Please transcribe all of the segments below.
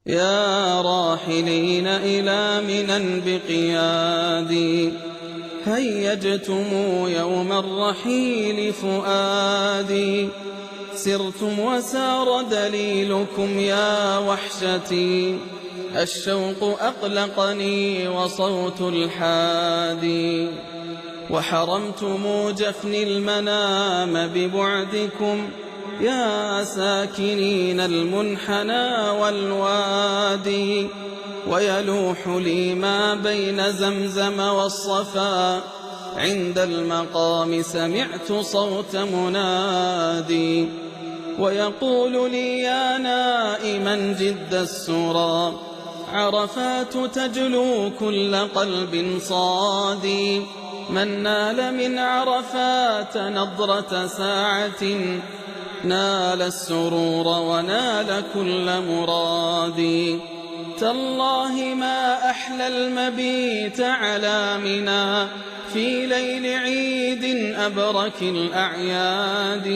يا راحلين إلى منى بقيادي، هيجتم يوم الرحيل فؤادي. سرتم وسار دليلكم يا وحشتي، الشوق أقلقني وصوت الحادي. وحرمتم جفني المنام ببعدكم، يا ساكنين المنحنى والوادي. ويلوح لي ما بين زمزم والصفا، عند المقام سمعت صوت منادي. ويقول لي يا نائما جد السرى، عرفات تجلو كل قلب صادي. من نال من عرفات نظرة ساعة، نال السرور ونال كل مرادي. تالله ما أحلى المبيت على منى، في ليل عيد أبرك الأعياد.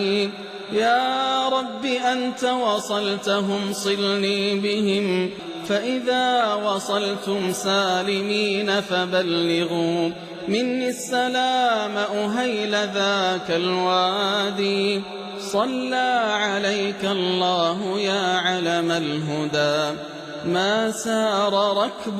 يا رب أنت وصلتهم صلني بهم، فإذا وصلتم سالمين فبلغوا مني السلام أهيل ذاك الوادي. صلى عليك الله يا علم الهدى، ما سار ركب